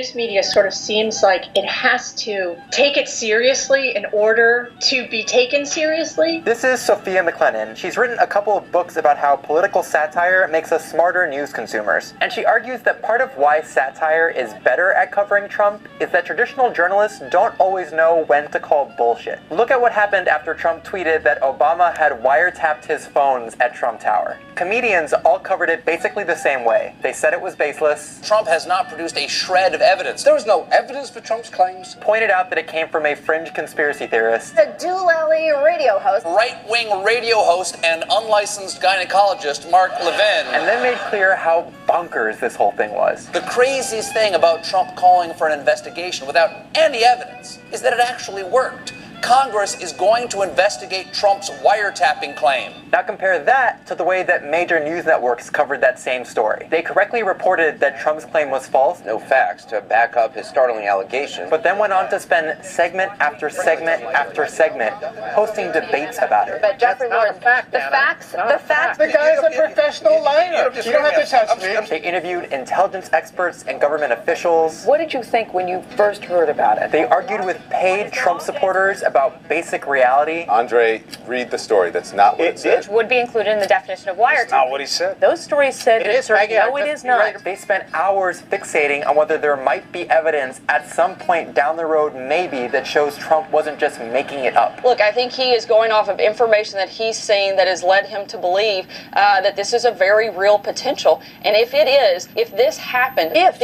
news media sort of seems like it has to take it seriously in order to be taken seriously. This is Sophia McLennan. She's written a couple of books about how political satire makes us smarter news consumers. And she argues that part of why satire is better at covering Trump is that traditional journalists don't always know when to call bullshit. Look at what happened after Trump tweeted that Obama had wiretapped his phones at Trump Tower. Comedians all covered it basically the same way. They said it was baseless. Trump has not produced a shred of evidence. There was no evidence for Trump's claims. Pointed out that it came from a fringe conspiracy theorist. The Doolally radio host. Right-wing radio host and unlicensed gynecologist Mark Levin. And then made clear how bonkers this whole thing was. The craziest thing about Trump calling for an investigation without any evidence is that it actually worked. Congress is going to investigate Trump's wiretapping claim. Now compare that to the way that major news networks covered that same story. They correctly reported that Trump's claim was false, no facts to back up his startling allegation, but then went on to spend segment after segment after segment hosting debates about it. But Jeffrey Lord, the facts. The guy's a professional liar. You don't have to touch me. They interviewed intelligence experts and government officials. What did you think when you first heard about it? They argued with paid Trump supporters about basic reality. Andre, read the story. That's not what it said. Which would be included in the definition of wiretap. That's not what he said. Those stories said It is, Maggie, no, it is not. They spent hours fixating on whether there might be evidence at some point down the road, maybe, that shows Trump wasn't just making it up. Look, I think he is going off of information that he's seen that has led him to believe that this is a very real potential. And if it is, if this happened, If.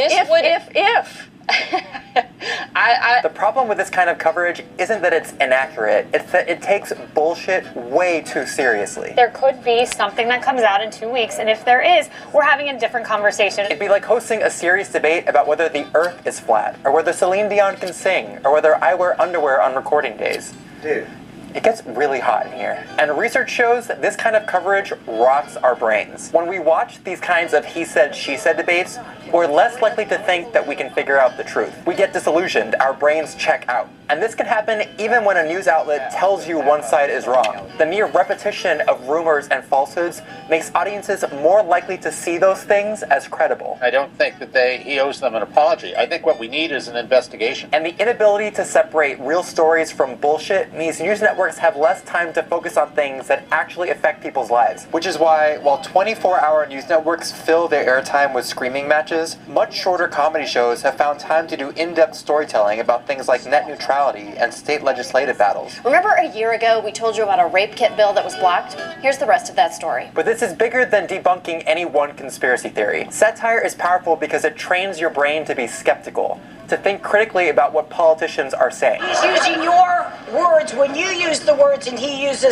The problem with this kind of coverage isn't that it's inaccurate, it's that it takes bullshit way too seriously. There could be something that comes out in 2 weeks, and if there is, we're having a different conversation. It'd be like hosting a serious debate about whether the earth is flat, or whether Celine Dion can sing, or whether I wear underwear on recording days. Dude. It gets really hot in here. And research shows that this kind of coverage rots our brains. When we watch these kinds of he said, she said debates, we're less likely to think that we can figure out the truth. We get disillusioned, our brains check out. And this can happen even when a news outlet tells you one side is wrong. The mere repetition of rumors and falsehoods makes audiences more likely to see those things as credible. I don't think that he owes them an apology. I think what we need is an investigation. And the inability to separate real stories from bullshit means news networks have less time to focus on things that actually affect people's lives. Which is why, while 24-hour news networks fill their airtime with screaming matches, much shorter comedy shows have found time to do in-depth storytelling about things like net neutrality and state legislative battles. Remember a year ago we told you about a rape kit bill that was blocked? Here's the rest of that story. But this is bigger than debunking any one conspiracy theory. Satire is powerful because it trains your brain to be skeptical, to think critically about what politicians are saying. He's using your words when you use the words and he uses